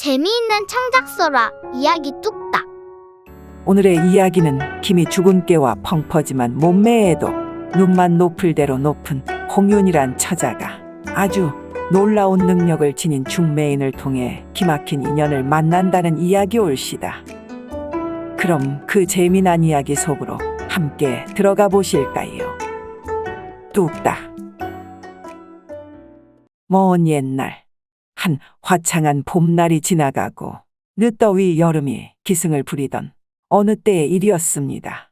재미있는 창작소라 이야기 뚝딱. 오늘의 이야기는 김이 죽은 깨와 펑퍼짐한 몸매에도 눈만 높을 대로 높은 홍윤이란 처자가 아주 놀라운 능력을 지닌 중매인을 통해 기막힌 인연을 만난다는 이야기 올시다. 그럼 그 재미난 이야기 속으로 함께 들어가 보실까요? 뚝딱. 먼 옛날 한 화창한 봄날이 지나가고 늦더위 여름이 기승을 부리던 어느 때의 일이었습니다.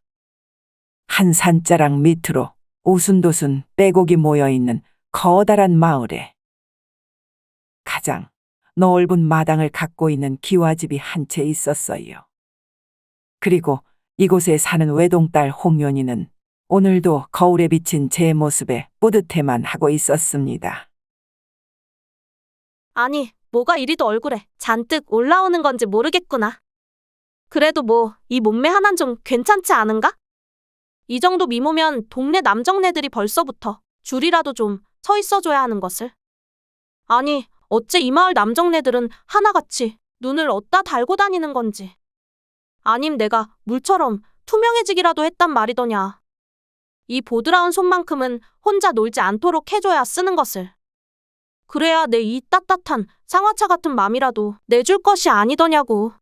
한 산자락 밑으로 오순도순 빼곡이 모여있는 커다란 마을에 가장 넓은 마당을 갖고 있는 기와집이 한 채 있었어요. 그리고 이곳에 사는 외동딸 홍윤이는 오늘도 거울에 비친 제 모습에 뿌듯해만 하고 있었습니다. 아니, 뭐가 이리도 얼굴에 잔뜩 올라오는 건지 모르겠구나. 그래도 뭐, 이 몸매 하나는 좀 괜찮지 않은가? 이 정도 미모면 동네 남정네들이 벌써부터 줄이라도 좀 서 있어줘야 하는 것을. 아니, 어째 이 마을 남정네들은 하나같이 눈을 어디다 달고 다니는 건지. 아님 내가 물처럼 투명해지기라도 했단 말이더냐. 이 보드라운 손만큼은 혼자 놀지 않도록 해줘야 쓰는 것을. 그래야 내 이 따뜻한 쌍화차 같은 맘이라도 내줄 것이 아니더냐고.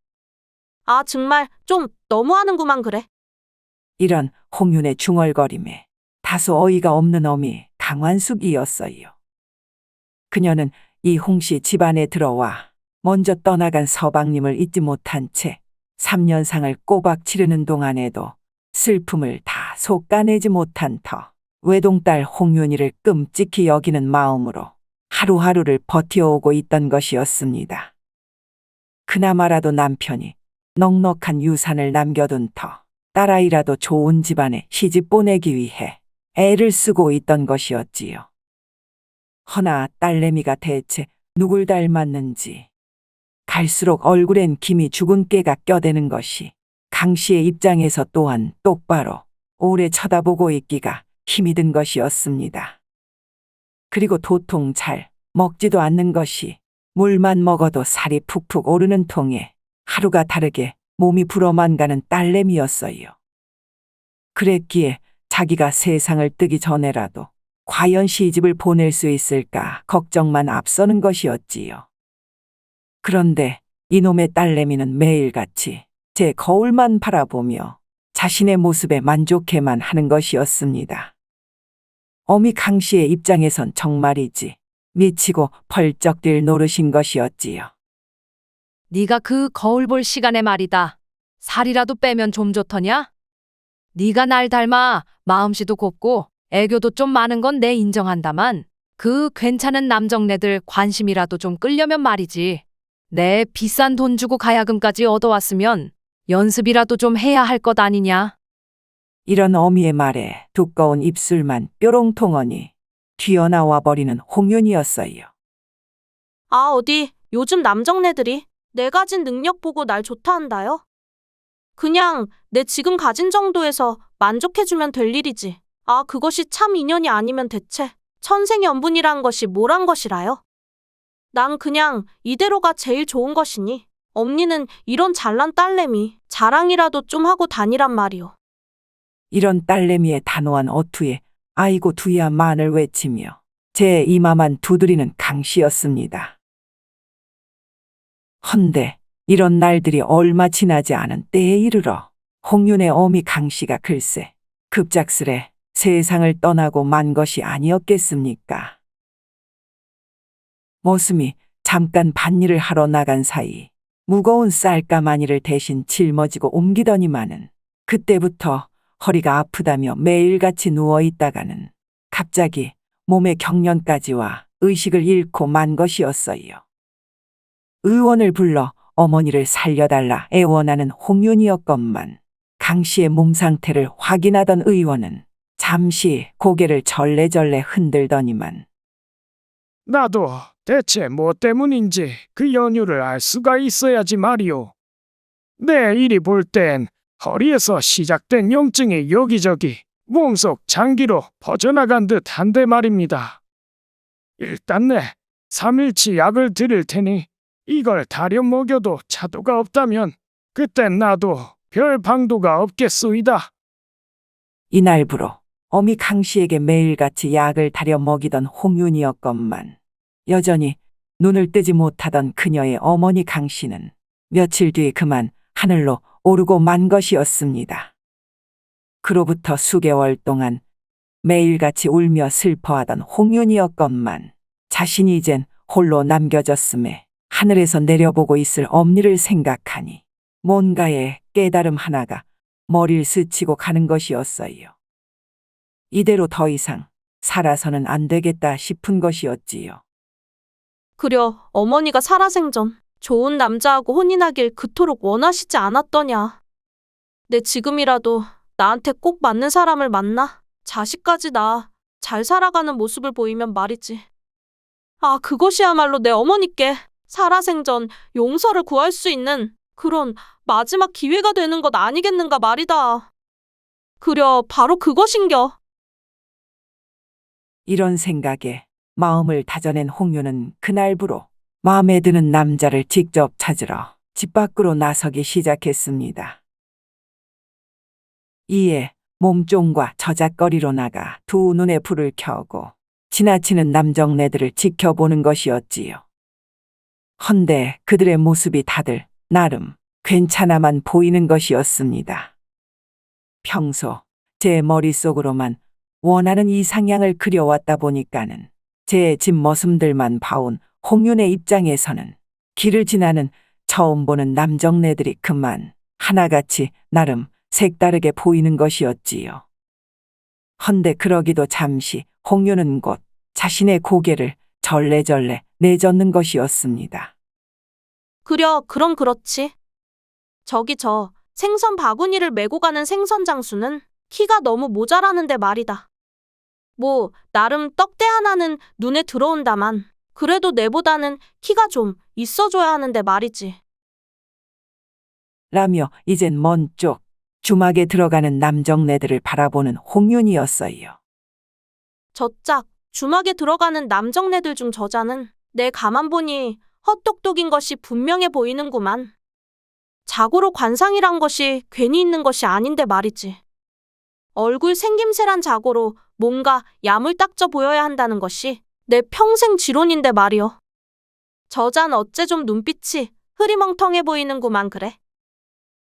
아, 정말 좀 너무하는구만 그래. 이런 홍윤의 중얼거림에 다소 어이가 없는 어미 강완숙이었어요. 그녀는 이 홍씨 집안에 들어와 먼저 떠나간 서방님을 잊지 못한 채 3년상을 꼬박 치르는 동안에도 슬픔을 다 솎아내지 못한 터 외동딸 홍윤이를 끔찍히 여기는 마음으로 하루하루를 버텨오고 있던 것이었습니다. 그나마라도 남편이 넉넉한 유산을 남겨둔 터 딸아이라도 좋은 집안에 시집 보내기 위해 애를 쓰고 있던 것이었지요. 허나 딸내미가 대체 누굴 닮았는지 갈수록 얼굴엔 김이 죽은 깨가 껴대는 것이 강 씨의 입장에서 또한 똑바로 오래 쳐다보고 있기가 힘이 든 것이었습니다. 그리고 도통 잘 먹지도 않는 것이 물만 먹어도 살이 푹푹 오르는 통에 하루가 다르게 몸이 불어만 가는 딸내미였어요. 그랬기에 자기가 세상을 뜨기 전에라도 과연 시집을 보낼 수 있을까 걱정만 앞서는 것이었지요. 그런데 이놈의 딸내미는 매일같이 제 거울만 바라보며 자신의 모습에 만족해만 하는 것이었습니다. 어미 강 씨의 입장에선 정말이지 미치고 펄쩍 뛸 노릇인 것이었지요. 네가 그 거울 볼 시간에 말이다. 살이라도 빼면 좀 좋더냐? 네가 날 닮아 마음씨도 곱고 애교도 좀 많은 건 내 인정한다만 그 괜찮은 남정네들 관심이라도 좀 끌려면 말이지. 내 비싼 돈 주고 가야금까지 얻어왔으면 연습이라도 좀 해야 할 것 아니냐? 이런 어미의 말에 두꺼운 입술만 뾰롱통하니 튀어나와 버리는 홍윤이었어요. 아, 어디 요즘 남정네들이 내 가진 능력 보고 날 좋다 한다요? 그냥 내 지금 가진 정도에서 만족해주면 될 일이지. 아, 그것이 참 인연이 아니면 대체 천생연분이란 것이 뭐란 것이라요? 난 그냥 이대로가 제일 좋은 것이니 엄니는 이런 잘난 딸내미 자랑이라도 좀 하고 다니란 말이오. 이런 딸내미의 단호한 어투에 아이고 두야만을 외치며 제 이마만 두드리는 강 씨였습니다. 헌데 이런 날들이 얼마 지나지 않은 때에 이르러 홍윤의 어미 강 씨가 글쎄 급작스레 세상을 떠나고 만 것이 아니었겠습니까? 머슴이 잠깐 밭일을 하러 나간 사이 무거운 쌀가마니를 대신 짊어지고 옮기더니만은 그때부터 허리가 아프다며 매일같이 누워있다가는 갑자기 몸에 경련까지 와 의식을 잃고 만 것이었어요. 의원을 불러 어머니를 살려달라 애원하는 홍윤이었건만 강 씨의 몸 상태를 확인하던 의원은 잠시 고개를 절레절레 흔들더니만 나도 대체 뭐 때문인지 그 연유를 알 수가 있어야지 말이오. 내 이리 볼 땐 허리에서 시작된 염증이 여기저기 몸속 장기로 퍼져나간 듯한데 말입니다. 일단 내 3일치 약을 드릴 테니 이걸 다려 먹여도 차도가 없다면 그땐 나도 별 방도가 없겠소이다. 이날부로 어미 강씨에게 매일같이 약을 다려 먹이던 홍윤이었건만 여전히 눈을 뜨지 못하던 그녀의 어머니 강씨는 며칠 뒤 그만 하늘로 오르고 만 것이었습니다. 그로부터 수개월 동안 매일같이 울며 슬퍼하던 홍윤이었건만 자신이 이젠 홀로 남겨졌음에 하늘에서 내려보고 있을 엄니를 생각하니 뭔가의 깨달음 하나가 머리를 스치고 가는 것이었어요. 이대로 더 이상 살아서는 안 되겠다 싶은 것이었지요. 그려 어머니가 살아생전 좋은 남자하고 혼인하길 그토록 원하시지 않았더냐. 내 지금이라도 나한테 꼭 맞는 사람을 만나 자식까지 낳아 잘 살아가는 모습을 보이면 말이지. 아, 그것이야말로 내 어머니께 살아생전 용서를 구할 수 있는 그런 마지막 기회가 되는 것 아니겠는가 말이다. 그려 바로 그것인겨. 이런 생각에 마음을 다져낸 홍유는 그날부로 마음에 드는 남자를 직접 찾으러 집 밖으로 나서기 시작했습니다. 이에 몸종과 저작거리로 나가 두 눈에 불을 켜고 지나치는 남정네들을 지켜보는 것이었지요. 헌데 그들의 모습이 다들 나름 괜찮아만 보이는 것이었습니다. 평소 제 머릿속으로만 원하는 이상향을 그려왔다 보니까는 제 뒷모습들만 봐온 홍윤의 입장에서는 길을 지나는 처음 보는 남정네들이 그만 하나같이 나름 색다르게 보이는 것이었지요. 헌데 그러기도 잠시 홍윤은 곧 자신의 고개를 절레절레 내젓는 것이었습니다. 그려 그럼 그렇지. 저기 저 생선 바구니를 메고 가는 생선 장수는 키가 너무 모자라는데 말이다. 뭐 나름 떡대 하나는 눈에 들어온다만 그래도 내보다는 키가 좀 있어줘야 하는데 말이지. 라며 이젠 먼 쪽 주막에 들어가는 남정네들을 바라보는 홍윤이었어요. 저짝 주막에 들어가는 남정네들 중 저자는 내 가만 보니 헛똑똑인 것이 분명해 보이는구만. 자고로 관상이란 것이 괜히 있는 것이 아닌데 말이지. 얼굴 생김새란 자고로 뭔가 야물딱져 보여야 한다는 것이 내 평생 지론인데 말이여. 저잔 어째 좀 눈빛이 흐리멍텅해 보이는구만 그래.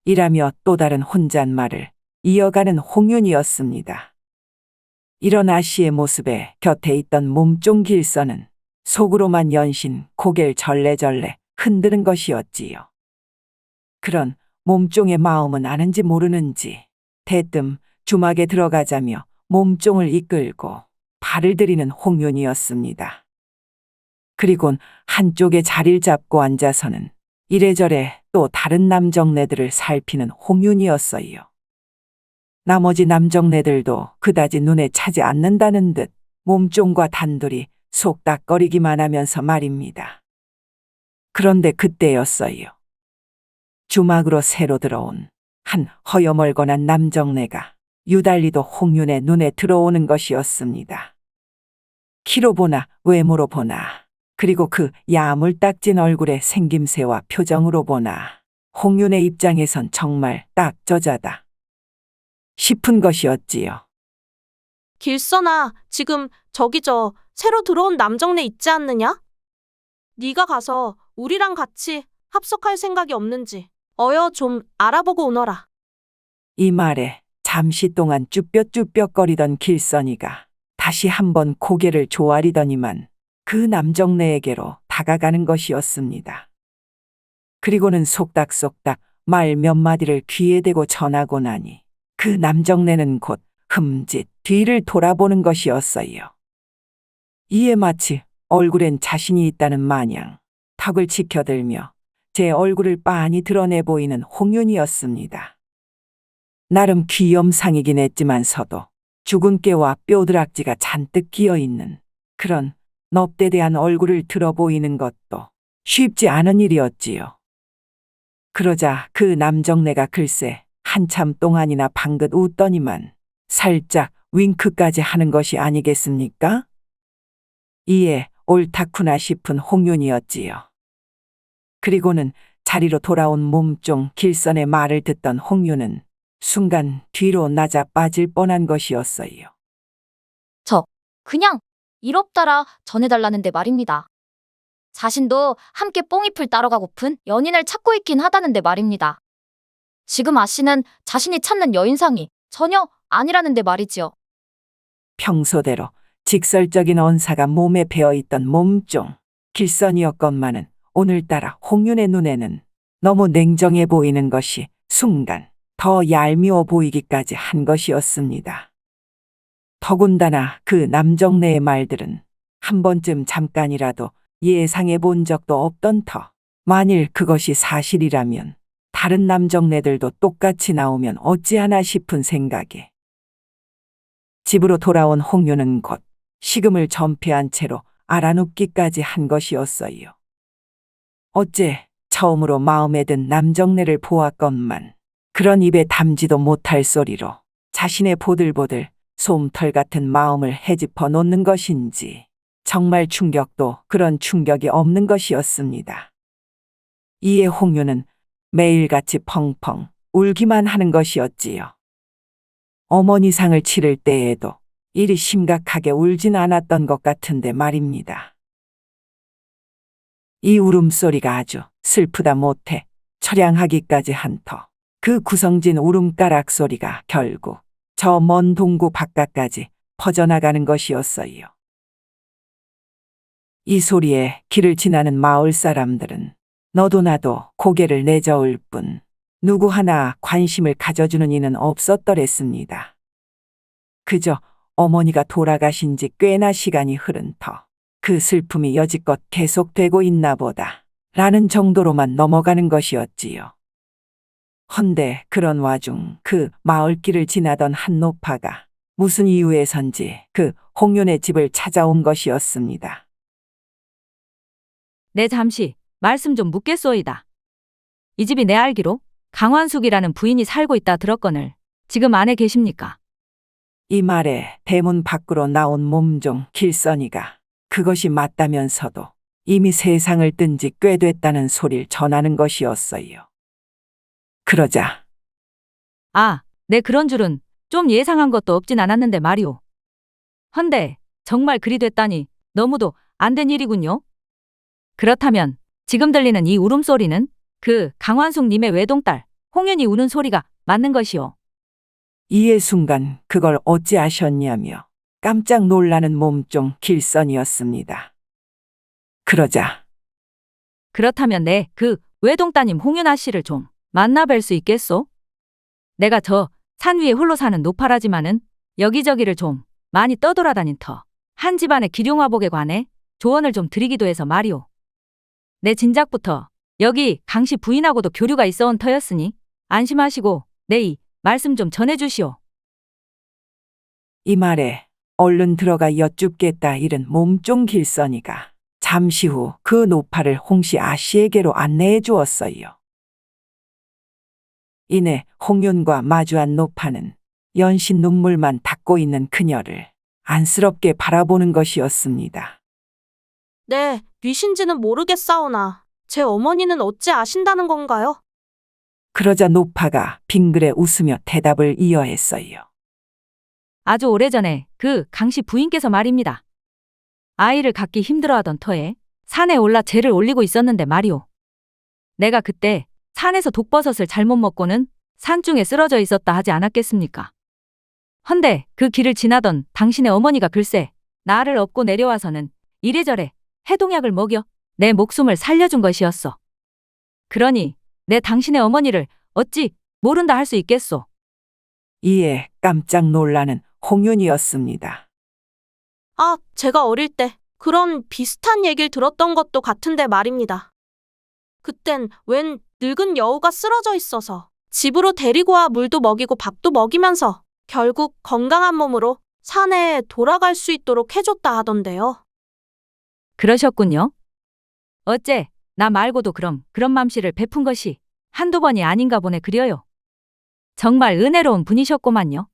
이라며 또 다른 혼잣말을 이어가는 홍윤이었습니다. 이런 아씨의 모습에 곁에 있던 몸종 길선은 속으로만 연신 고개를 절레절레 흔드는 것이었지요. 그런 몸종의 마음은 아는지 모르는지 대뜸 주막에 들어가자며 몸종을 이끌고 발을 들이는 홍윤이었습니다. 그리곤 한쪽에 자리를 잡고 앉아서는 이래저래 또 다른 남정네들을 살피는 홍윤이었어요. 나머지 남정네들도 그다지 눈에 차지 않는다는 듯 몸종과 단둘이 속닥거리기만 하면서 말입니다. 그런데 그때였어요. 주막으로 새로 들어온 한 허여멀건한 남정네가 유달리도 홍윤의 눈에 들어오는 것이었습니다. 키로 보나 외모로 보나 그리고 그 야물딱진 얼굴의 생김새와 표정으로 보나 홍윤의 입장에선 정말 딱 저자다 싶은 것이었지요. 길선아, 지금 저기 저 새로 들어온 남정네 있지 않느냐? 네가 가서 우리랑 같이 합석할 생각이 없는지 어여 좀 알아보고 오너라. 이 말에 잠시 동안 쭈뼛쭈뼛거리던 길선이가 다시 한번 고개를 조아리더니만 그 남정네에게로 다가가는 것이었습니다. 그리고는 속닥속닥 말 몇 마디를 귀에 대고 전하고 나니 그 남정네는 곧 흠짓 뒤를 돌아보는 것이었어요. 이에 마치 얼굴엔 자신이 있다는 마냥 턱을 치켜들며 제 얼굴을 빤히 드러내 보이는 홍윤이었습니다. 나름 귀염상이긴 했지만서도 주근깨와 뼈드락지가 잔뜩 끼어있는 그런 넙대대한 얼굴을 들어 보이는 것도 쉽지 않은 일이었지요. 그러자 그 남정네가 글쎄 한참 동안이나 방긋 웃더니만 살짝 윙크까지 하는 것이 아니겠습니까? 이에 옳다구나 싶은 홍윤이었지요. 그리고는 자리로 돌아온 몸종 길선의 말을 듣던 홍유는 순간 뒤로 낮아 빠질 뻔한 것이었어요. 그냥 일 없다라 전해달라는데 말입니다. 자신도 함께 뽕잎을 따러 가고픈 연인을 찾고 있긴 하다는데 말입니다. 지금 아씨는 자신이 찾는 여인상이 전혀 아니라는데 말이지요. 평소대로 직설적인 언사가 몸에 배어있던 몸종 길선이었건만은 오늘따라 홍윤의 눈에는 너무 냉정해 보이는 것이 순간 더 얄미워 보이기까지 한 것이었습니다. 더군다나 그 남정네의 말들은 한 번쯤 잠깐이라도 예상해 본 적도 없던 터. 만일 그것이 사실이라면 다른 남정네들도 똑같이 나오면 어찌하나 싶은 생각에 집으로 돌아온 홍유는 곧 식음을 전폐한 채로 알아눕기까지 한 것이었어요. 어째 처음으로 마음에 든 남정네를 보았건만 그런 입에 담지도 못할 소리로 자신의 보들보들 솜털 같은 마음을 헤집어 놓는 것인지 정말 충격도 그런 충격이 없는 것이었습니다. 이에 홍유는 매일같이 펑펑 울기만 하는 것이었지요. 어머니상을 치를 때에도 이리 심각하게 울진 않았던 것 같은데 말입니다. 이 울음소리가 아주 슬프다 못해 처량하기까지 한 터. 그 구성진 울음가락 소리가 결국 저 먼 동구 바깥까지 퍼져나가는 것이었어요. 이 소리에 길을 지나는 마을 사람들은 너도 나도 고개를 내저을 뿐 누구 하나 관심을 가져주는 이는 없었더랬습니다. 그저 어머니가 돌아가신 지 꽤나 시간이 흐른 터 그 슬픔이 여지껏 계속되고 있나 보다 라는 정도로만 넘어가는 것이었지요. 헌데 그런 와중 그 마을길을 지나던 한 노파가 무슨 이유에선지 그 홍윤의 집을 찾아온 것이었습니다. 내 잠시 말씀 좀 묻겠소이다. 이 집이 내 알기로 강환숙이라는 부인이 살고 있다 들었거늘 지금 안에 계십니까? 이 말에 대문 밖으로 나온 몸종 길선이가 그것이 맞다면서도 이미 세상을 뜬 지 꽤 됐다는 소리를 전하는 것이었어요. 그러자 아, 내 그런 줄은 좀 예상한 것도 없진 않았는데 말이오. 헌데 정말 그리 됐다니 너무도 안 된 일이군요. 그렇다면 지금 들리는 이 울음소리는 그 강환숙님의 외동딸 홍윤이 우는 소리가 맞는 것이오. 이에 순간 그걸 어찌 아셨냐며 깜짝 놀라는 몸종 길선이었습니다. 그러자 그렇다면 내 그 외동따님 홍윤아 씨를 좀 만나 뵐 수 있겠소? 내가 저 산 위에 홀로 사는 노파라지만은 여기저기를 좀 많이 떠돌아다닌 터 한 집안의 기륭화복에 관해 조언을 좀 드리기도 해서 말이오. 내 진작부터 여기 강씨 부인하고도 교류가 있어온 터였으니 안심하시고 내 이 말씀 좀 전해주시오. 이 말에 얼른 들어가 여쭙겠다 이른 몸종 길선이가 잠시 후 그 노파를 홍씨 아씨에게로 안내해 주었어요. 이내 홍윤과 마주한 노파는 연신 눈물만 닦고 있는 그녀를 안쓰럽게 바라보는 것이었습니다. 네, 뉘신지는 모르겠사오나 제 어머니는 어찌 아신다는 건가요? 그러자 노파가 빙그레 웃으며 대답을 이어했어요. 아주 오래전에 그 강씨 부인께서 말입니다. 아이를 갖기 힘들어하던 터에 산에 올라 재를 올리고 있었는데 말이오. 내가 그때 산에서 독버섯을 잘못 먹고는 산중에 쓰러져 있었다 하지 않았겠습니까? 헌데 그 길을 지나던 당신의 어머니가 글쎄 나를 업고 내려와서는 이래저래 해동약을 먹여 내 목숨을 살려준 것이었어. 그러니 내 당신의 어머니를 어찌 모른다 할 수 있겠소. 이에 깜짝 놀라는 홍윤이었습니다. 아, 제가 어릴 때 그런 비슷한 얘기를 들었던 것도 같은데 말입니다. 그땐 웬 늙은 여우가 쓰러져 있어서 집으로 데리고 와 물도 먹이고 밥도 먹이면서 결국 건강한 몸으로 산에 돌아갈 수 있도록 해줬다 하던데요. 그러셨군요. 어째 나 말고도 그럼 그런 맘씨를 베푼 것이 한두 번이 아닌가 보네 그려요. 정말 은혜로운 분이셨구만요.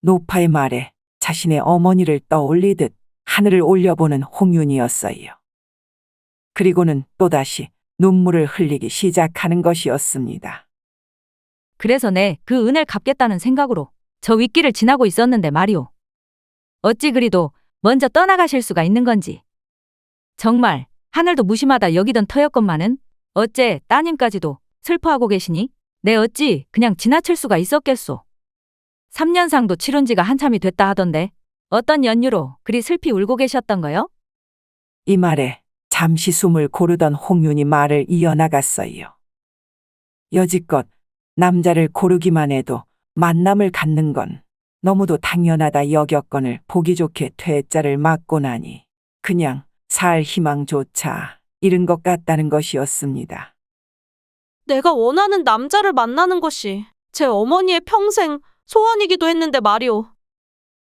노파의 말에 자신의 어머니를 떠올리듯 하늘을 올려보는 홍윤이었어요. 그리고는 또다시 눈물을 흘리기 시작하는 것이었습니다. 그래서 내 그 은혜를 갚겠다는 생각으로 저 윗길을 지나고 있었는데 말이오. 어찌 그리도 먼저 떠나가실 수가 있는 건지. 정말 하늘도 무심하다 여기던 터였건만은 어째 따님까지도 슬퍼하고 계시니 내 어찌 그냥 지나칠 수가 있었겠소. 3년상도 치룬 지가 한참이 됐다 하던데 어떤 연유로 그리 슬피 울고 계셨던 거요? 이 말에 잠시 숨을 고르던 홍윤이 말을 이어나갔어요. 여지껏 남자를 고르기만 해도 만남을 갖는 건 너무도 당연하다 여겼건을 보기 좋게 퇴짜를 맞고 나니 그냥 살 희망조차 잃은 것 같다는 것이었습니다. 내가 원하는 남자를 만나는 것이 제 어머니의 평생 소원이기도 했는데 말이오.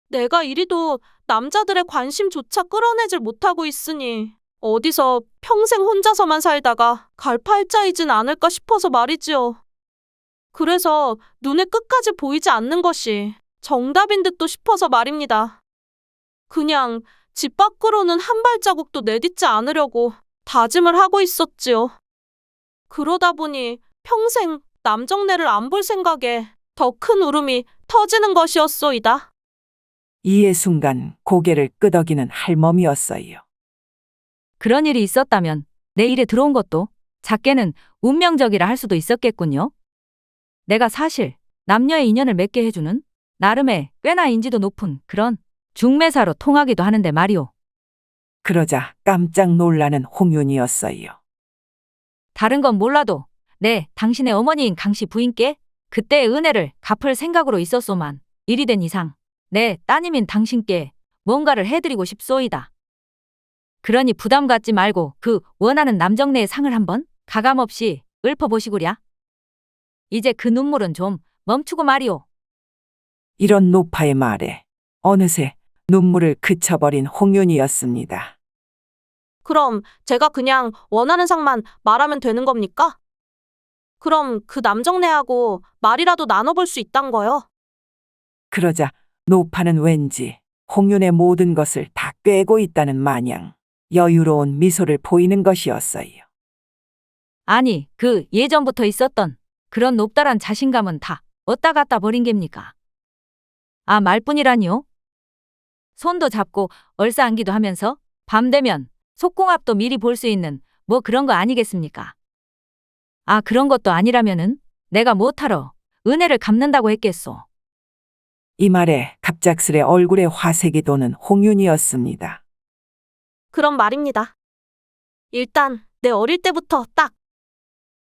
내가 이리도 남자들의 관심조차 끌어내질 못하고 있으니 어디서 평생 혼자서만 살다가 갈팔자이진 않을까 싶어서 말이지요. 그래서 눈에 끝까지 보이지 않는 것이 정답인 듯도 싶어서 말입니다. 그냥 집 밖으로는 한 발자국도 내딛지 않으려고 다짐을 하고 있었지요. 그러다 보니 평생 남정네를 안 볼 생각에 더 큰 울음이 터지는 것이었소이다. 이에 순간 고개를 끄덕이는 할멈이었어요. 그런 일이 있었다면 내 일에 들어온 것도 작게는 운명적이라 할 수도 있었겠군요. 내가 사실 남녀의 인연을 맺게 해주는 나름의 꽤나 인지도 높은 그런 중매사로 통하기도 하는데 말이오. 그러자 깜짝 놀라는 홍윤이었어요. 다른 건 몰라도 내 당신의 어머니인 강씨 부인께 그때의 은혜를 갚을 생각으로 있었소만 일이 된 이상 내 따님인 당신께 뭔가를 해드리고 싶소이다. 그러니 부담 갖지 말고 그 원하는 남정네의 상을 한번 가감없이 읊어보시구랴. 이제 그 눈물은 좀 멈추고 말이오. 이런 노파의 말에 어느새 눈물을 그쳐버린 홍윤이었습니다. 그럼 제가 그냥 원하는 상만 말하면 되는 겁니까? 그럼 그 남정네하고 말이라도 나눠볼 수 있단 거요? 그러자 노파는 왠지 홍윤의 모든 것을 다 꿰고 있다는 마냥 여유로운 미소를 보이는 것이었어요. 아니, 그 예전부터 있었던 그런 높다란 자신감은 다 어디다 갖다 버린 geb니까? 아, 말뿐이라니요? 손도 잡고 얼싸안기도 하면서 밤 되면 속궁합도 미리 볼 수 있는 뭐 그런 거 아니겠습니까? 아, 그런 것도 아니라면은 내가 못하러 은혜를 갚는다고 했겠소. 이 말에 갑작스레 얼굴에 화색이 도는 홍윤이었습니다. 그런 말입니다. 일단 내 어릴 때부터 딱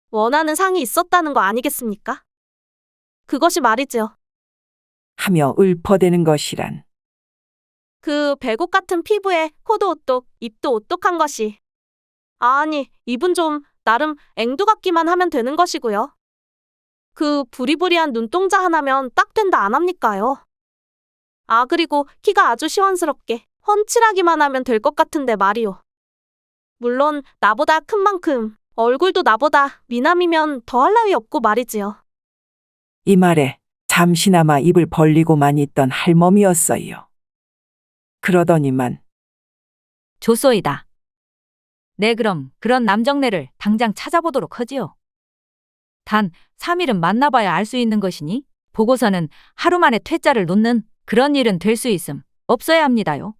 원하는 상이 있었다는 거 아니겠습니까? 그것이 말이지요. 하며 읊어대는 것이란 그 배곡 같은 피부에 코도 오똑, 입도 오똑한 것이. 아니, 입은 좀 나름 앵두 같기만 하면 되는 것이고요. 그 부리부리한 눈동자 하나면 딱 된다 안 합니까요? 아, 그리고 키가 아주 시원스럽게 훤칠하기만 하면 될 것 같은데 말이요. 물론 나보다 큰 만큼 얼굴도 나보다 미남이면 더할 나위 없고 말이지요. 이 말에 잠시나마 입을 벌리고만 있던 할멈이었어요. 그러더니만 좋소이다. 네, 그럼 그런 남정네를 당장 찾아보도록 하지요. 단 3일은 만나봐야 알 수 있는 것이니 보고서는 하루 만에 퇴짜를 놓는 그런 일은 될 수 있음 없어야 합니다요.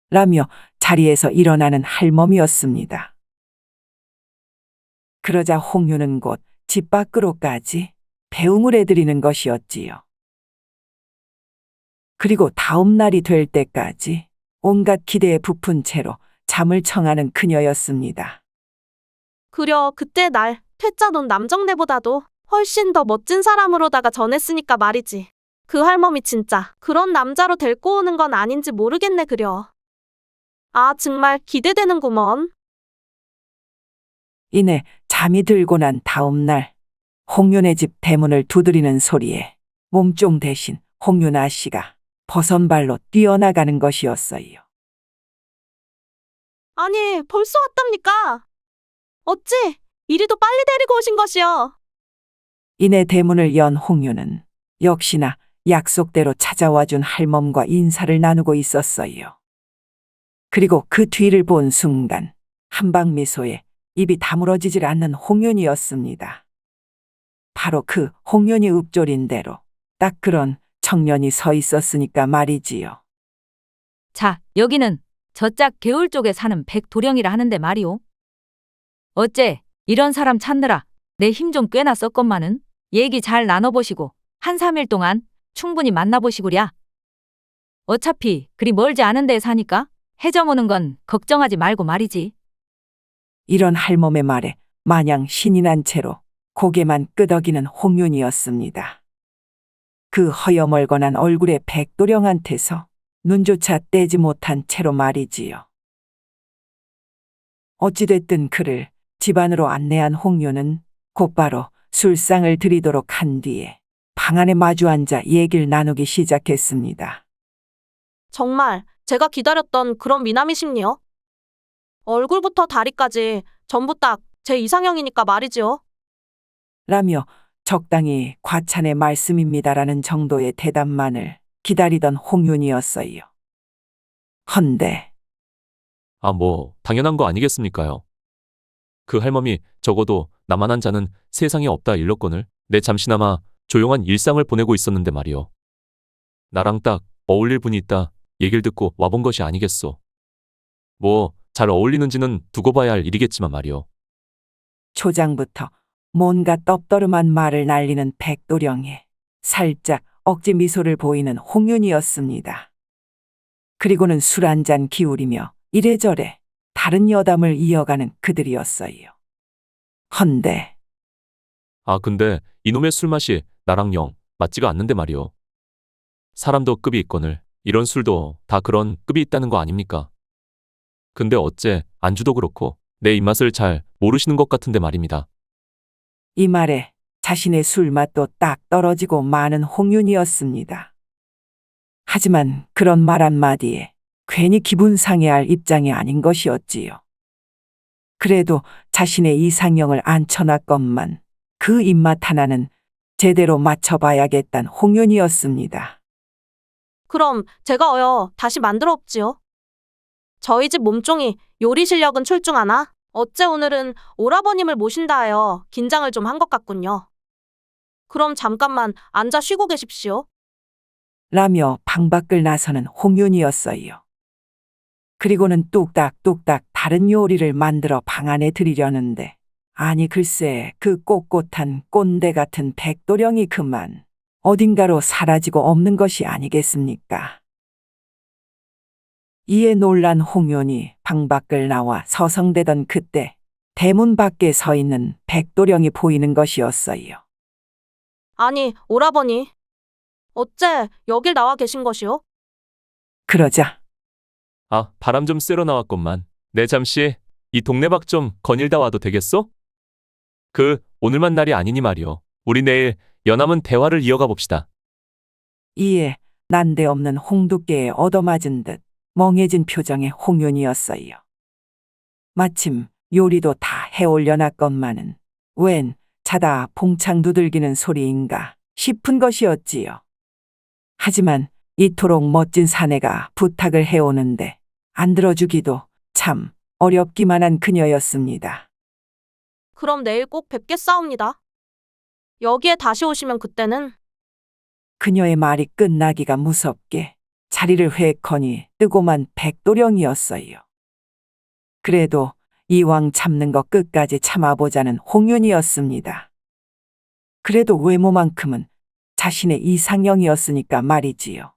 라며 자리에서 일어나는 할멈이었습니다. 그러자 홍윤은 곧 집 밖으로까지 배웅을 해드리는 것이었지요. 그리고 다음 날이 될 때까지 온갖 기대에 부푼 채로 잠을 청하는 그녀였습니다. 그려 그때 날 퇴짜 놓은 남정네보다도 훨씬 더 멋진 사람으로다가 전했으니까 말이지. 그 할멈이 진짜 그런 남자로 데리고 오는 건 아닌지 모르겠네 그려. 아, 정말 기대되는구먼. 이내 잠이 들고 난 다음 날 홍윤의 집 대문을 두드리는 소리에 몸종 대신 홍윤 아씨가 버선발로 뛰어나가는 것이었어요. 아니, 벌써 왔답니까? 어찌 이리도 빨리 데리고 오신 것이여. 이내 대문을 연 홍윤은 역시나 약속대로 찾아와준 할멈과 인사를 나누고 있었어요. 그리고 그 뒤를 본 순간 한방 미소에 입이 다물어지질 않는 홍윤이었습니다. 바로 그 홍윤이 읊조린 대로 딱 그런 청년이 서 있었으니까 말이지요. 자, 여기는 저짝 개울 쪽에 사는 백도령이라 하는데 말이오. 어째 이런 사람 찾느라 내 힘 좀 꽤나 썼건만은 얘기 잘 나눠보시고 2, 3일 동안 충분히 만나보시구랴. 어차피 그리 멀지 않은 데에 사니까 해점 오는 건 걱정하지 말고 말이지. 이런 할멈의 말에 마냥 신이 난 채로 고개만 끄덕이는 홍윤이었습니다. 그 허여멀건한 얼굴의 백도령한테서 눈조차 떼지 못한 채로 말이지요. 어찌됐든 그를 집 안으로 안내한 홍윤은 곧바로 술상을 드리도록 한 뒤에 방 안에 마주 앉아 얘기를 나누기 시작했습니다. 정말 제가 기다렸던 그런 미남이십니요? 얼굴부터 다리까지 전부 딱 제 이상형이니까 말이지요. 라며 적당히 과찬의 말씀입니다라는 정도의 대답만을 기다리던 홍윤이었어요. 헌데 아, 당연한 거 아니겠습니까요? 그 할멈이 적어도 나만한 자는 세상에 없다 일렀거늘 내 잠시나마 조용한 일상을 보내고 있었는데 말이요. 나랑 딱 어울릴 분이 있다 얘길 듣고 와본 것이 아니겠소. 잘 어울리는지는 두고 봐야 할 일이겠지만 말이요. 초장부터 뭔가 떡더름한 말을 날리는 백도령에 살짝 억지 미소를 보이는 홍윤이었습니다. 그리고는 술 한 잔 기울이며 이래저래 다른 여담을 이어가는 그들이었어요. 헌데 아, 근데 이놈의 술맛이 나랑 영 맞지가 않는데 말이요. 사람도 급이 있거늘 이런 술도 다 그런 급이 있다는 거 아닙니까? 근데 어째 안주도 그렇고 내 입맛을 잘 모르시는 것 같은데 말입니다. 이 말에 자신의 술맛도 딱 떨어지고 마는 홍윤이었습니다. 하지만 그런 말 한마디에 괜히 기분 상해할 입장이 아닌 것이었지요. 그래도 자신의 이상형을 앉혀놨건만 그 입맛 하나는 제대로 맞춰봐야겠단 홍윤이었습니다. 그럼 제가 다시 만들어 옵지요. 저희 집 몸종이 요리 실력은 출중하나 어째 오늘은 오라버님을 모신다 하여 긴장을 좀 한 것 같군요. 그럼 잠깐만 앉아 쉬고 계십시오. 라며 방 밖을 나서는 홍윤이었어요. 그리고는 뚝딱뚝딱 다른 요리를 만들어 방 안에 들이려는데 아니 글쎄 그 꼿꼿한 꼰대 같은 백도령이 그만 어딘가로 사라지고 없는 것이 아니겠습니까? 이에 놀란 홍윤이 방 밖을 나와 서성대던 그때 대문 밖에 서 있는 백도령이 보이는 것이었어요. 아니, 오라버니. 어째 여길 나와 계신 것이오? 그러자 아, 바람 좀 쐬러 나왔건만 내 잠시 이 동네 밖 좀 거닐다 와도 되겠소? 오늘만 날이 아니니 말이오. 우리 내일 연함은 대화를 이어가 봅시다. 이에 난데없는 홍두깨에 얻어맞은 듯 멍해진 표정의 홍윤이었어요. 마침 요리도 다 해올려놨건만은 웬 자다 봉창 두들기는 소리인가 싶은 것이었지요. 하지만 이토록 멋진 사내가 부탁을 해오는데 안 들어주기도 참 어렵기만 한 그녀였습니다. 그럼 내일 꼭 뵙겠사옵니다. 여기에 다시 오시면 그때는 그녀의 말이 끝나기가 무섭게 자리를 회커니 뜨고만 백도령이었어요. 그래도 이왕 참는 것 끝까지 참아보자는 홍윤이었습니다. 그래도 외모만큼은 자신의 이상형이었으니까 말이지요.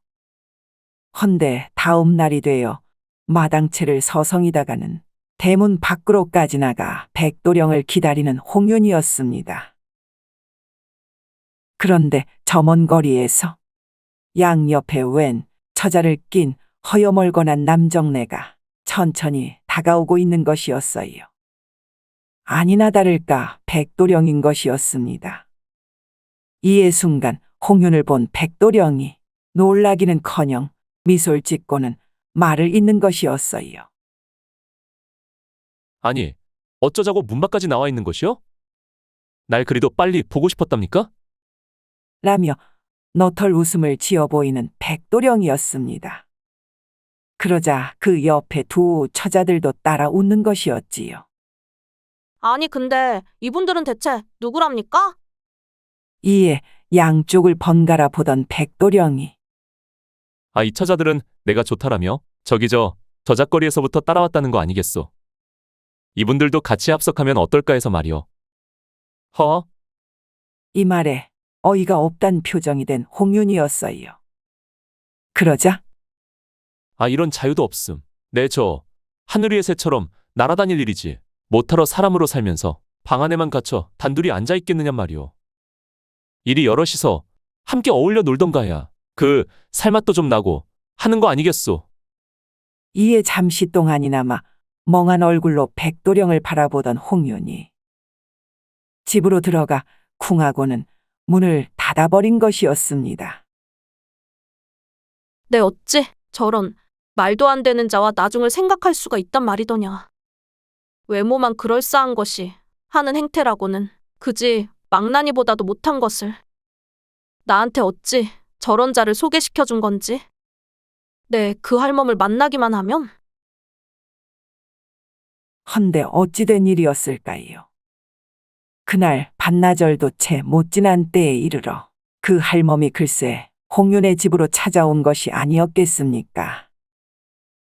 헌데 다음 날이 되어 마당채를 서성이다가는 대문 밖으로까지 나가 백도령을 기다리는 홍윤이었습니다. 그런데 저 먼 거리에서 양옆에 웬 처자를 낀 허여멀건한 남정네가 천천히 다가오고 있는 것이었어요. 아니나 다를까 백도령인 것이었습니다. 이에 순간 홍윤을 본 백도령이 놀라기는커녕 미소를 짓고는 말을 잇는 것이었어요. 아니, 어쩌자고 문 밖까지 나와 있는 것이요? 날 그리도 빨리 보고 싶었답니까? 라며 너털 웃음을 지어 보이는 백도령이었습니다. 그러자 그 옆에 두 처자들도 따라 웃는 것이었지요. 아니, 근데 이분들은 대체 누구랍니까? 이에 양쪽을 번갈아 보던 백도령이 아, 이 처자들은 내가 좋다라며 저기 저 저작거리에서부터 따라왔다는 거 아니겠소? 이분들도 같이 합석하면 어떨까 해서 말이오. 허? 이 말에 어이가 없단 표정이 된 홍윤이었어요. 그러자 아, 이런 자유도 없음. 내 저 하늘 위의 새처럼 날아다닐 일이지. 못하러 사람으로 살면서 방 안에만 갇혀 단둘이 앉아 있겠느냐 말이오. 이리 여럿이서 함께 어울려 놀던가 해야 그 살맛도 좀 나고 하는 거 아니겠소? 이에 잠시 동안이나마 멍한 얼굴로 백도령을 바라보던 홍윤이 집으로 들어가 쿵하고는 문을 닫아버린 것이었습니다. 내 어찌 저런 말도 안 되는 자와 나중을 생각할 수가 있단 말이더냐. 외모만 그럴싸한 것이 하는 행태라고는 그지 망나니보다도 못한 것을. 나한테 어찌 저런 자를 소개시켜 준 건지. 내 그 할멈을 만나기만 하면 헌데 어찌된 일이었을까요? 그날 반나절도 채 못 지난 때에 이르러 그 할멈이 글쎄 홍윤의 집으로 찾아온 것이 아니었겠습니까?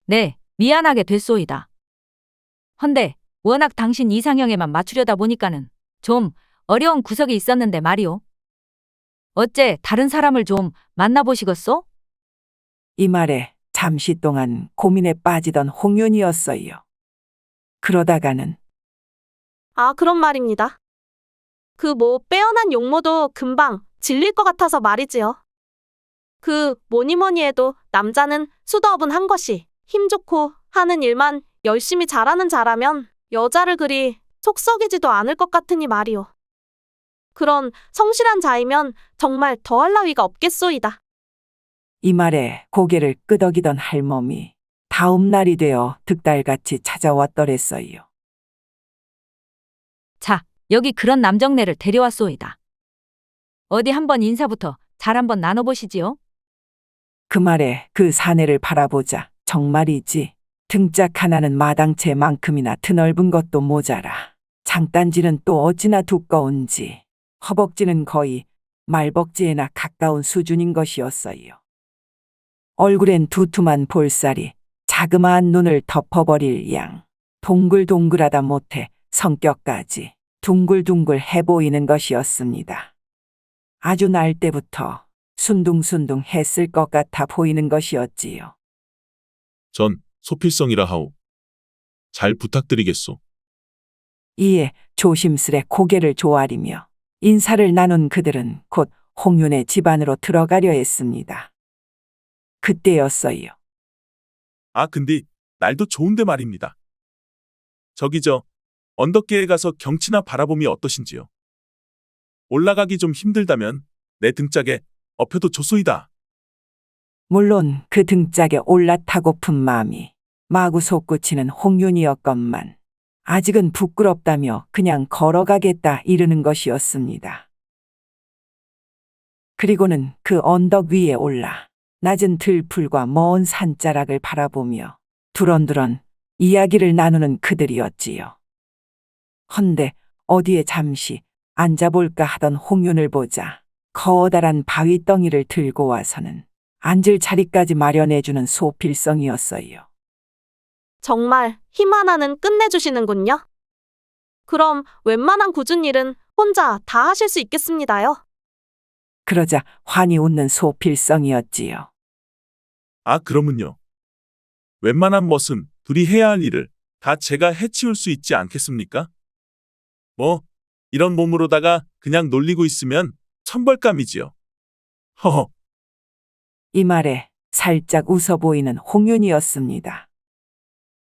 네, 미안하게 됐소이다. 헌데 워낙 당신 이상형에만 맞추려다 보니까는 좀 어려운 구석이 있었는데 말이오. 어째 다른 사람을 좀 만나보시겠소? 이 말에 잠시 동안 고민에 빠지던 홍윤이었어요. 그러다가는 아, 그런 말입니다. 그 뭐 빼어난 용모도 금방 질릴 것 같아서 말이지요. 그 뭐니 뭐니 해도 남자는 수더업은 것이 힘 좋고 하는 일만 열심히 잘하는 자라면 여자를 그리 속 썩이지도 않을 것 같으니 말이오. 그런 성실한 자이면 정말 더할 나위가 없겠소이다. 이 말에 고개를 끄덕이던 할멈이 다음 날이 되어 득달같이 찾아왔더랬어요. 자, 여기 그런 남정네를 데려왔소이다. 어디 한번 인사부터 잘 한번 나눠보시지요. 그 말에 그 사내를 바라보자 정말이지 등짝 하나는 마당채만큼이나 드넓은 것도 모자라 장단지는 또 어찌나 두꺼운지 허벅지는 거의 말벅지에나 가까운 수준인 것이었어요. 얼굴엔 두툼한 볼살이 자그마한 눈을 덮어버릴 양 동글동글하다 못해 성격까지 둥글둥글해 보이는 것이었습니다. 아주 날 때부터 순둥순둥 했을 것 같아 보이는 것이었지요. 전 소필성이라 하오. 잘 부탁드리겠소. 이에 조심스레 고개를 조아리며 인사를 나눈 그들은 곧 홍윤의 집안으로 들어가려 했습니다. 그때였어요. 아, 근데 날도 좋은데 말입니다. 저기 저 언덕계에 가서 경치나 바라봄이 어떠신지요? 올라가기 좀 힘들다면 내 등짝에 업혀도 좋소이다. 물론 그 등짝에 올라타고픈 마음이 마구 솟구치는 홍윤이었건만 아직은 부끄럽다며 그냥 걸어가겠다 이르는 것이었습니다. 그리고는 그 언덕 위에 올라 낮은 들풀과 먼 산자락을 바라보며 두런두런 이야기를 나누는 그들이었지요. 헌데 어디에 잠시 앉아볼까 하던 홍윤을 보자 커다란 바위덩이를 들고 와서는 앉을 자리까지 마련해주는 소필성이었어요. 정말 힘 하나는 끝내주시는군요. 그럼 웬만한 굳은 일은 혼자 다 하실 수 있겠습니다요. 그러자 환히 웃는 소필성이었지요. 아, 그러면요. 웬만한 것은 둘이 해야 할 일을 다 제가 해치울 수 있지 않겠습니까? 뭐 이런 몸으로다가 그냥 놀리고 있으면 천벌감이지요. 허허. 이 말에 살짝 웃어 보이는 홍윤이었습니다.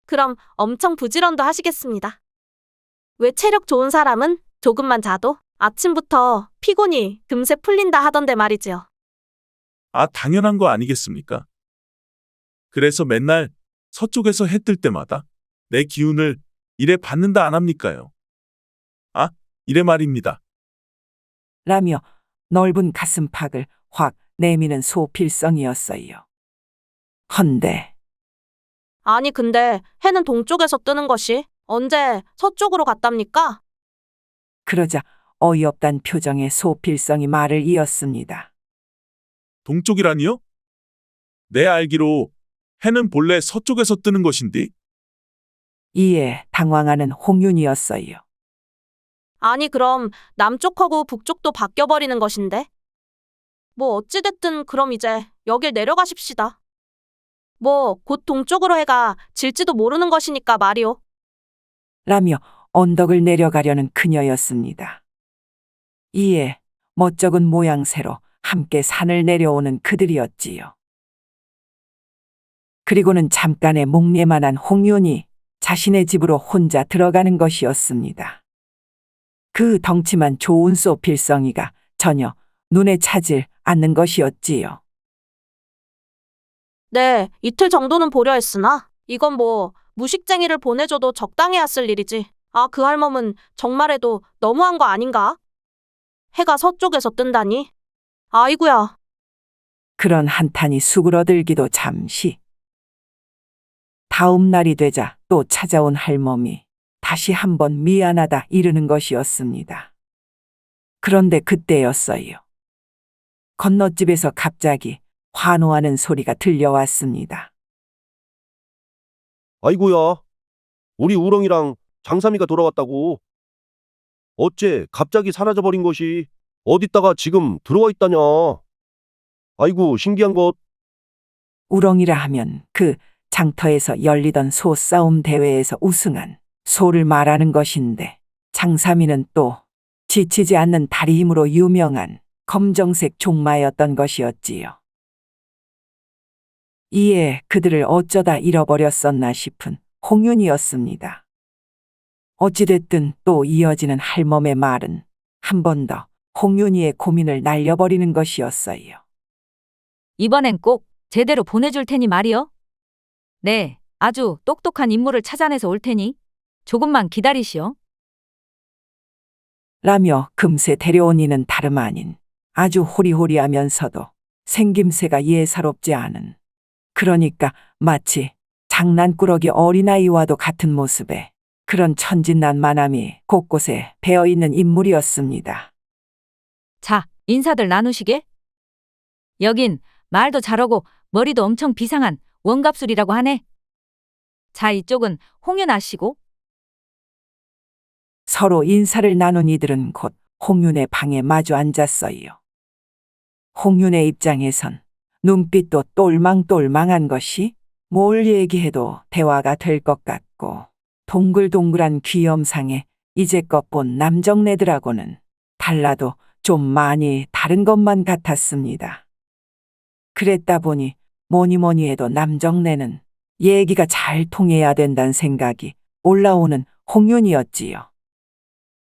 그럼 엄청 부지런도 하시겠습니다. 왜 체력 좋은 사람은 조금만 자도 아침부터 피곤이 금세 풀린다 하던데 말이지요. 아, 당연한 거 아니겠습니까? 그래서 맨날 서쪽에서 해 뜰 때마다 내 기운을 일에 받는다 안 합니까요? 아, 이래 말입니다. 라며 넓은 가슴팍을 확 내미는 소필성이었어요. 헌데 아니 근데 해는 동쪽에서 뜨는 것이 언제 서쪽으로 갔답니까? 그러자 어이없단 표정의 소필성이 말을 이었습니다. 동쪽이라니요? 내 알기로 해는 본래 서쪽에서 뜨는 것인데. 이에 당황하는 홍윤이었어요. 아니 그럼 남쪽하고 북쪽도 바뀌어버리는 것인데? 뭐 어찌됐든 그럼 이제 여길 내려가십시다. 뭐 곧 동쪽으로 해가 질지도 모르는 것이니까 말이오. 라며 언덕을 내려가려는 그녀였습니다. 이에 멋쩍은 모양새로 함께 산을 내려오는 그들이었지요. 그리고는 잠깐의 목례만한 홍윤이 자신의 집으로 혼자 들어가는 것이었습니다. 그 덩치만 좋은 소필성이가 전혀 눈에 차질 않는 것이었지요. 네, 이틀 정도는 보려 했으나 이건 뭐 무식쟁이를 보내줘도 적당해야 쓸 일이지. 아, 그 할멈은 정말해도 너무한 거 아닌가? 해가 서쪽에서 뜬다니? 아이구야. 그런 한탄이 수그러들기도 잠시. 다음 날이 되자 또 찾아온 할멈이 다시 한번 미안하다 이르는 것이었습니다. 그런데 그때였어요. 건너집에서 갑자기 환호하는 소리가 들려왔습니다. 아이고야, 우리 우렁이랑 장삼이가 돌아왔다고. 어째 갑자기 사라져버린 것이 어디다가 지금 들어와 있다냐. 아이고, 신기한 것. 우렁이라 하면 그 장터에서 열리던 소싸움 대회에서 우승한 소를 말하는 것인데, 장삼이는 또 지치지 않는 다리 힘으로 유명한 검정색 종마였던 것이었지요. 이에 그들을 어쩌다 잃어버렸었나 싶은 홍윤이었습니다. 어찌됐든 또 이어지는 할멈의 말은 한 번 더 홍윤이의 고민을 날려버리는 것이었어요. 이번엔 꼭 제대로 보내줄 테니 말이요. 네, 아주 똑똑한 인물을 찾아내서 올 테니 조금만 기다리시오. 라며 금세 데려온 이는 다름 아닌 아주 호리호리하면서도 생김새가 예사롭지 않은, 그러니까 마치 장난꾸러기 어린아이와도 같은 모습에 그런 천진난만함이 곳곳에 배어있는 인물이었습니다. 자, 인사들 나누시게. 여긴 말도 잘하고 머리도 엄청 비상한 원갑술이라고 하네. 자, 이쪽은 홍윤아 씨고. 서로 인사를 나눈 이들은 곧 홍윤의 방에 마주 앉았어요. 홍윤의 입장에선 눈빛도 똘망똘망한 것이 뭘 얘기해도 대화가 될 것 같고, 동글동글한 귀염상에 이제껏 본 남정네들하고는 달라도 좀 많이 다른 것만 같았습니다. 그랬다 보니 뭐니 해도 남정네는 얘기가 잘 통해야 된다는 생각이 올라오는 홍윤이었지요.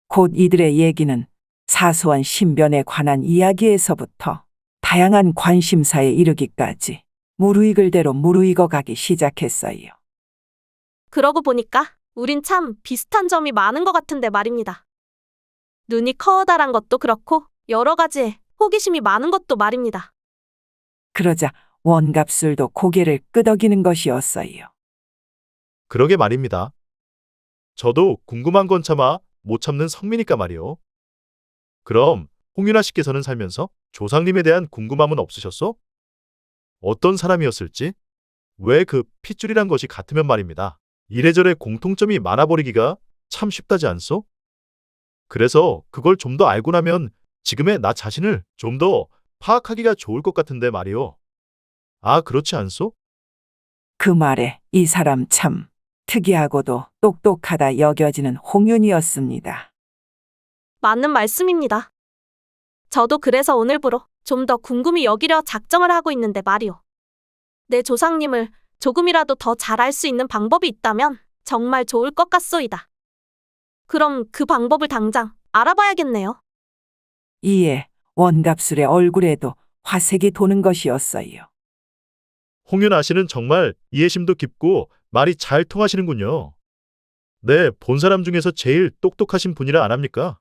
곧 이들의 얘기는 사소한 신변에 관한 이야기에서부터 다양한 관심사에 이르기까지 무르익을 대로 무르익어 가기 시작했어요. 그러고 보니까 우린 참 비슷한 점이 많은 것 같은데 말입니다. 눈이 커다란 것도 그렇고 여러 가지 호기심이 많은 것도 말입니다. 그러자 원갑술도 고개를 끄덕이는 것이었어요. 그러게 말입니다. 저도 궁금한 건 차마 못 참는 성미니까 말이요. 그럼 홍윤아 씨께서는 살면서 조상님에 대한 궁금함은 없으셨소? 어떤 사람이었을지? 왜 그 핏줄이란 것이 같으면 말입니다. 이래저래 공통점이 많아버리기가 참 쉽다지 않소? 그래서 그걸 좀 더 알고 나면 지금의 나 자신을 좀 더 파악하기가 좋을 것 같은데 말이요. 아, 그렇지 않소? 그 말에 이 사람 참 특이하고도 똑똑하다 여겨지는 홍윤이었습니다. 맞는 말씀입니다. 저도 그래서 오늘부로 좀 더 궁금히 여기려 작정을 하고 있는데 말이오. 내 조상님을 조금이라도 더 잘 알 수 있는 방법이 있다면 정말 좋을 것 같소이다. 그럼 그 방법을 당장 알아봐야겠네요. 이에 원갑술의 얼굴에도 화색이 도는 것이었어요. 홍윤아 씨는 정말 이해심도 깊고 말이 잘 통하시는군요. 네, 본 사람 중에서 제일 똑똑하신 분이라 안 합니까?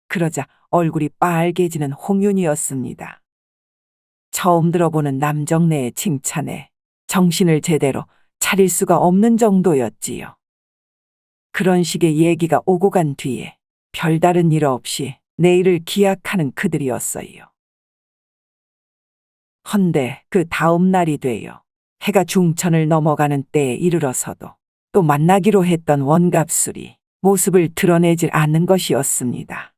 그러자 얼굴이 빨개지는 홍윤이었습니다. 처음 들어보는 남정네의 칭찬에 정신을 제대로 차릴 수가 없는 정도였지요. 그런 식의 얘기가 오고 간 뒤에 별다른 일 없이 내일을 기약하는 그들이었어요. 헌데 그 다음 날이 되어 해가 중천을 넘어가는 때에 이르러서도 또 만나기로 했던 원갑술이 모습을 드러내질 않는 것이었습니다.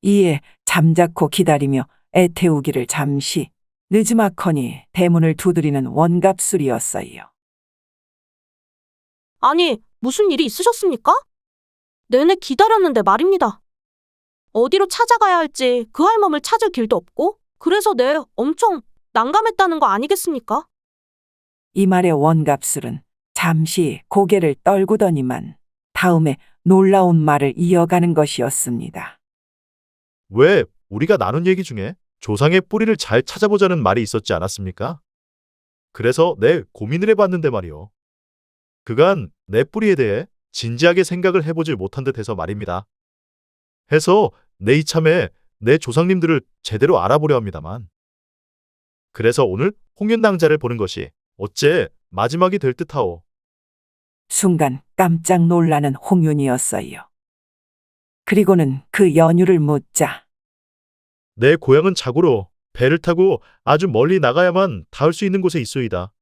이에 잠자코 기다리며 애태우기를 잠시 늦지막하니 대문을 두드리는 원갑술이었어요. 아니, 무슨 일이 있으셨습니까? 내내 기다렸는데 말입니다. 어디로 찾아가야 할지 그 할멈을 찾을 길도 없고 그래서 내 엄청 난감했다는 거 아니겠습니까? 이 말에 원갑술은 잠시 고개를 떨구더니만 다음에 놀라운 말을 이어가는 것이었습니다. 왜 우리가 나눈 얘기 중에 조상의 뿌리를 잘 찾아보자는 말이 있었지 않았습니까? 그래서 내 고민을 해봤는데 말이요. 그간 내 뿌리에 대해 진지하게 생각을 해보질 못한 듯해서 말입니다. 해서 내 이참에 내 조상님들을 제대로 알아보려 합니다만. 그래서 오늘 홍윤낭자를 보는 것이 어째 마지막이 될 듯하오. 순간 깜짝 놀라는 홍윤이었어요. 그리고는 그 연유를 묻자 내 고향은 자고로 배를 타고 아주 멀리 나가야만 닿을 수 있는 곳에 있소이다.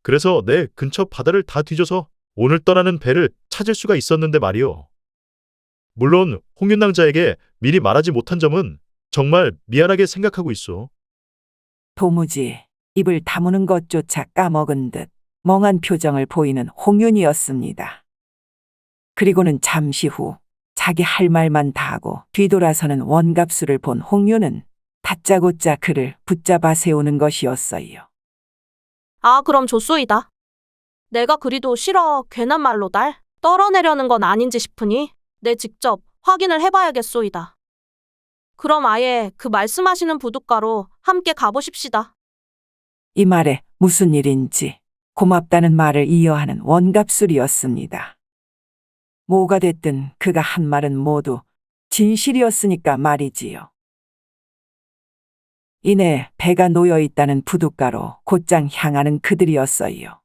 그래서 내 근처 바다를 다 뒤져서 오늘 떠나는 배를 찾을 수가 있었는데 말이오. 물론 홍윤낭자에게 미리 말하지 못한 점은 정말 미안하게 생각하고 있소. 도무지 입을 다무는 것조차 까먹은 듯 멍한 표정을 보이는 홍윤이었습니다. 그리고는 잠시 후 자기 할 말만 다 하고 뒤돌아서는 원갑술을 본 홍윤은 다짜고짜 그를 붙잡아 세우는 것이었어요. 아, 그럼 좋소이다. 내가 그리도 싫어 괜한 말로 날 떨어내려는 건 아닌지 싶으니 내 직접 확인을 해봐야겠소이다. 그럼 아예 그 말씀하시는 부둣가로 함께 가보십시다. 이 말에 무슨 일인지 고맙다는 말을 이어하는 원갑술이었습니다. 뭐가 됐든 그가 한 말은 모두 진실이었으니까 말이지요. 이내 배가 놓여 있다는 부둣가로 곧장 향하는 그들이었어요.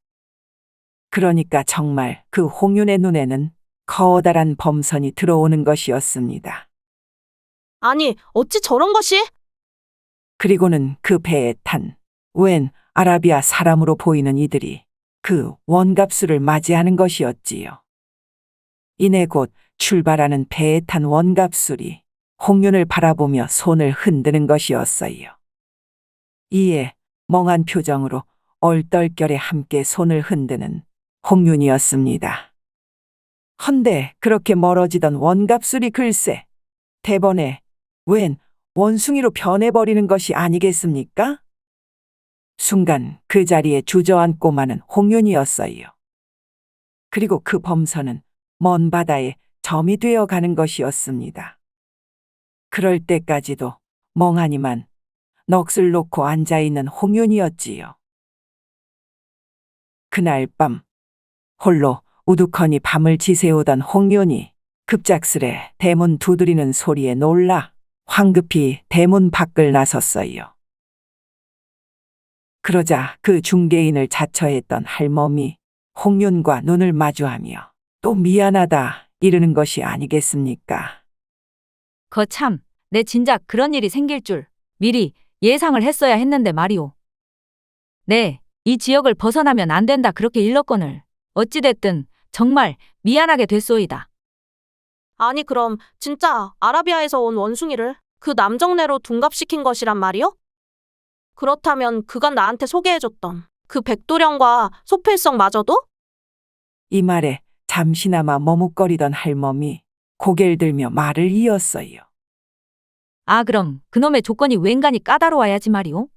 그러니까 정말 그 홍윤의 눈에는 커다란 범선이 들어오는 것이었습니다. 아니, 어찌 저런 것이? 그리고는 그 배에 탄 웬 아라비아 사람으로 보이는 이들이 그 원갑술을 맞이하는 것이었지요. 이내 곧 출발하는 배에 탄 원갑술이 홍윤을 바라보며 손을 흔드는 것이었어요. 이에 멍한 표정으로 얼떨결에 함께 손을 흔드는 홍윤이었습니다. 헌데 그렇게 멀어지던 원갑술이 글쎄 대번에 웬 원숭이로 변해버리는 것이 아니겠습니까? 순간 그 자리에 주저앉고마는 홍윤이었어요. 그리고 그 범선은 먼 바다에 점이 되어 가는 것이었습니다. 그럴 때까지도 멍하니만 넋을 놓고 앉아있는 홍윤이었지요. 그날 밤 홀로 우두커니 밤을 지새우던 홍윤이 급작스레 대문 두드리는 소리에 놀라 황급히 대문 밖을 나섰어요. 그러자 그 중개인을 자처했던 할멈이 홍윤과 눈을 마주하며 또 미안하다 이르는 것이 아니겠습니까? 거참, 내 진작 그런 일이 생길 줄 미리 예상을 했어야 했는데 말이오. 네, 이 지역을 벗어나면 안 된다 그렇게 일렀거늘 어찌됐든 정말 미안하게 됐소이다. 아니, 그럼 진짜 아라비아에서 온 원숭이를 그 남정네로 둔갑시킨 것이란 말이요? 그렇다면 그간 나한테 소개해줬던 그 백도령과 소필성마저도? 이 말에 잠시나마 머뭇거리던 할멈이 고개를 들며 말을 이었어요. 아, 그럼 그놈의 조건이 웬간히 까다로워야지 말이오.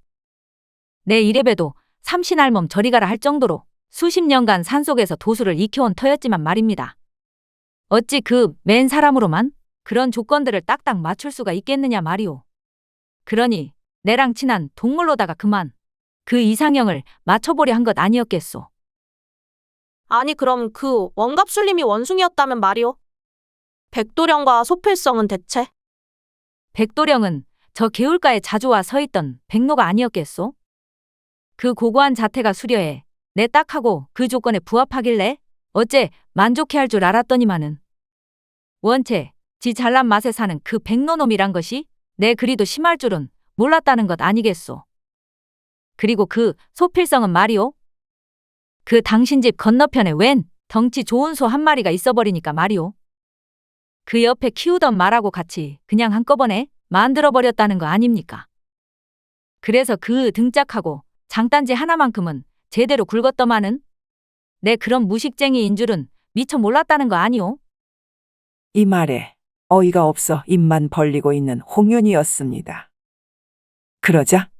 내 이래봬도 삼신할멈 저리 가라 할 정도로 수십 년간 산속에서 도수를 익혀온 터였지만 말입니다. 어찌 그 맨 사람으로만 그런 조건들을 딱딱 맞출 수가 있겠느냐 말이오. 그러니 내랑 친한 동물로다가 그만 그 이상형을 맞춰보려 한 것 아니었겠소. 아니, 그럼 그 원갑술님이 원숭이였다면 말이오. 백도령과 소필성은 대체? 백도령은 저 개울가에 자주 와 서 있던 백로가 아니었겠소? 그 고고한 자태가 수려해 내 딱하고 그 조건에 부합하길래 어째 만족해 할 줄 알았더니만은. 원체 지 잘난 맛에 사는 그 백노놈이란 것이 내 그리도 심할 줄은 몰랐다는 것 아니겠소. 그리고 그 소필성은 말이오. 그 당신 집 건너편에 웬 덩치 좋은 소 한 마리가 있어버리니까 말이오. 그 옆에 키우던 말하고 같이 그냥 한꺼번에 만들어버렸다는 거 아닙니까? 그래서 그 등짝하고 장단지 하나만큼은 제대로 굵었더만은 내 그런 무식쟁이인 줄은 미처 몰랐다는 거 아니오? 이 말에 어이가 없어 입만 벌리고 있는 홍윤이었습니다. 그러자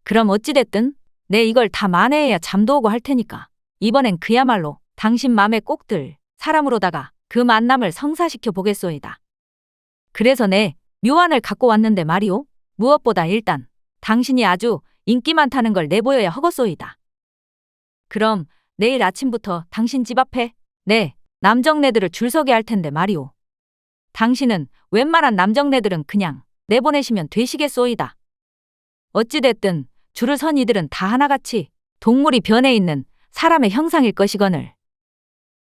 그럼 어찌됐든 내 이걸 다 만회해야 잠도 오고 할 테니까 이번엔 그야말로 당신 맘에 꼭 들 사람으로다가 그 만남을 성사시켜 보겠소이다. 그래서 내 묘안을 갖고 왔는데 말이오. 무엇보다 일단 당신이 아주 인기 많다는 걸 내보여야 허겄소이다. 그럼 내일 아침부터 당신 집 앞에 내 남정네들을 줄 서게 할 텐데 말이오. 당신은 웬만한 남정네들은 그냥 내보내시면 되시겠소이다. 어찌됐든 줄을 선 이들은 다 하나같이 동물이 변해 있는 사람의 형상일 것이거늘.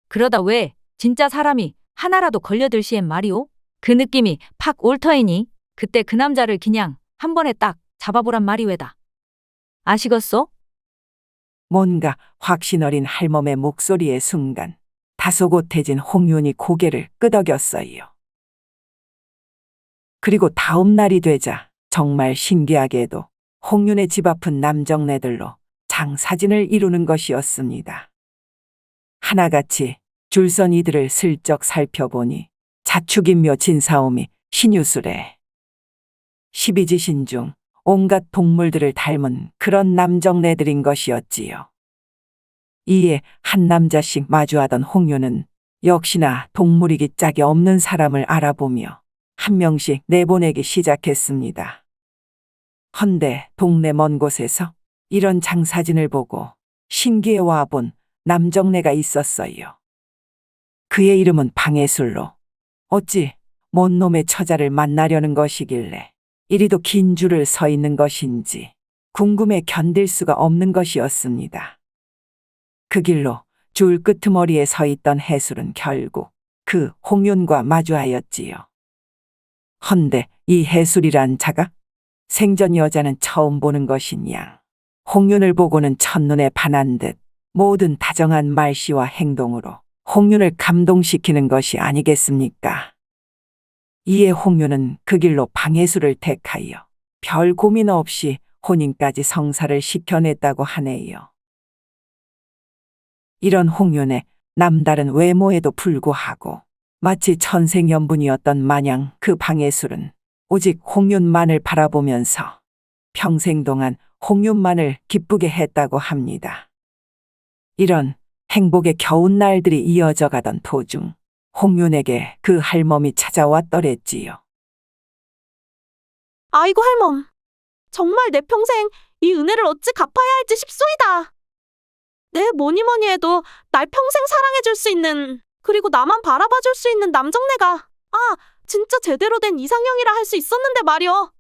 그러다 왜 진짜 사람이 하나라도 걸려들 시엔 말이오. 그 느낌이 팍 올 터이니 그때 그 남자를 그냥 한 번에 딱 잡아보란 말이외다. 아시겠소? 뭔가 확신 어린 할멈의 목소리의 순간 다소 곧해진 홍윤이 고개를 끄덕였어요. 그리고 다음 날이 되자 정말 신기하게도 홍윤의 집 앞은 남정네들로 장사진을 이루는 것이었습니다. 하나같이 줄선 이들을 슬쩍 살펴보니 자축인묘 진사오미 신유술에 십이지신 중 온갖 동물들을 닮은 그런 남정네들인 것이었지요. 이에 한 남자씩 마주하던 홍윤은 역시나 동물이기 짝이 없는 사람을 알아보며 한 명씩 내보내기 시작했습니다. 헌데 동네 먼 곳에서 이런 장사진을 보고 신기해 와본 남정네가 있었어요. 그의 이름은 방해술로 어찌 뭔 놈의 처자를 만나려는 것이길래 이리도 긴 줄을 서 있는 것인지 궁금해 견딜 수가 없는 것이었습니다. 그 길로 줄 끄트머리에 서 있던 해술은 결국 그 홍윤과 마주하였지요. 헌데 이 해술이란 자가 생전 여자는 처음 보는 것이냐. 홍윤을 보고는 첫눈에 반한 듯 모든 다정한 말씨와 행동으로 홍윤을 감동시키는 것이 아니겠습니까? 이에 홍윤은 그 길로 방해술을 택하여 별 고민 없이 혼인까지 성사를 시켜냈다고 하네요. 이런 홍윤의 남다른 외모에도 불구하고 마치 천생연분이었던 마냥 그 방해술은 오직 홍윤만을 바라보면서 평생 동안 홍윤만을 기쁘게 했다고 합니다. 이런 행복의 겨운 날들이 이어져 가던 도중 홍윤에게 그 할멈이 찾아왔더랬지요. 아이고 할멈. 정말 내 평생 이 은혜를 어찌 갚아야 할지 싶소이다. 내 뭐니 해도 날 평생 사랑해줄 수 있는 그리고 나만 바라봐줄 수 있는 남정네가 진짜 제대로 된 이상형이라 할 수 있었는데 말이오.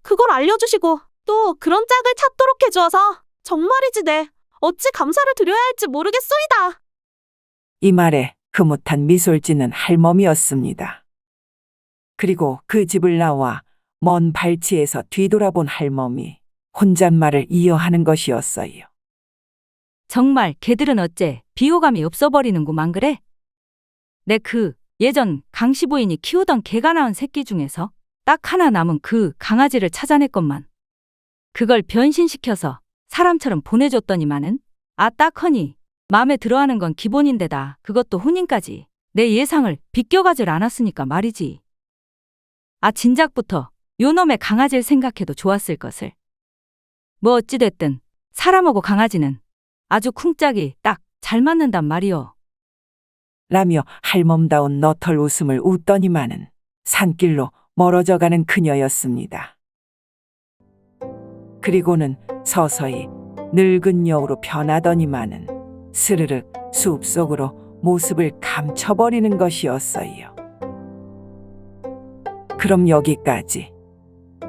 그걸 알려주시고 또 그런 짝을 찾도록 해주어서 정말이지 내 어찌 감사를 드려야 할지 모르겠소이다. 이 말에 흐뭇한 미소를 짓는 할멈이었습니다. 그리고 그 집을 나와 먼 발치에서 뒤돌아본 할멈이 혼잣말을 이어하는 것이었어요. 정말 걔들은 어째 비호감이 없어버리는구만 그래? 내 그 예전 강씨 부인이 키우던 개가 낳은 새끼 중에서 딱 하나 남은 그 강아지를 찾아냈건만. 그걸 변신시켜서 사람처럼 보내줬더니만은 딱하니 마음에 들어하는 건 기본인데다 그것도 혼인까지 내 예상을 비껴가질 않았으니까 말이지. 진작부터 요놈의 강아지를 생각해도 좋았을 것을. 뭐 어찌됐든 사람하고 강아지는 아주 쿵짝이 딱 잘 맞는단 말이오. 라며 할멈다운 너털 웃음을 웃더니만은 산길로 멀어져가는 그녀였습니다. 그리고는 서서히 늙은 여우로 변하더니만은 스르륵 숲속으로 모습을 감춰버리는 것이었어요. 그럼 여기까지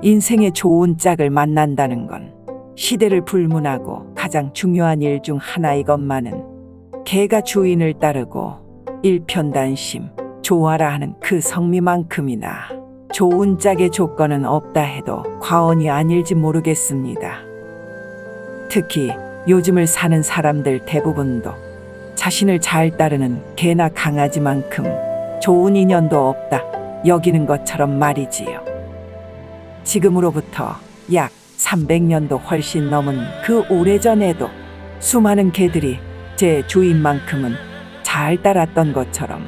인생의 좋은 짝을 만난다는 건 시대를 불문하고 가장 중요한 일 중 하나이건만은 개가 주인을 따르고 일편단심 좋아라 하는 그 성미만큼이나 좋은 짝의 조건은 없다 해도 과언이 아닐지 모르겠습니다. 특히 요즘을 사는 사람들 대부분도 자신을 잘 따르는 개나 강아지만큼 좋은 인연도 없다 여기는 것처럼 말이지요. 지금으로부터 약 300년도 훨씬 넘은 그 오래전에도 수많은 개들이 제 주인만큼은 잘 따랐던 것처럼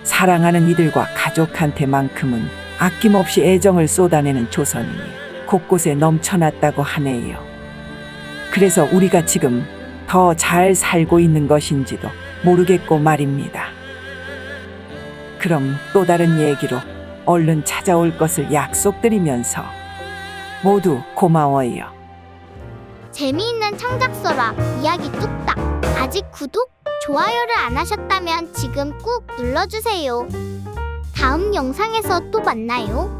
사랑하는 이들과 가족한테만큼은 아낌없이 애정을 쏟아내는 조선인이 곳곳에 넘쳐났다고 하네요. 그래서 우리가 지금 더 잘 살고 있는 것인지도 모르겠고 말입니다. 그럼 또 다른 얘기로 얼른 찾아올 것을 약속드리면서 모두 고마워요. 재미있는 창작소라 이야기 뚝딱. 아직 구독, 좋아요를 안 하셨다면 지금 꾹 눌러주세요. 다음 영상에서 또 만나요.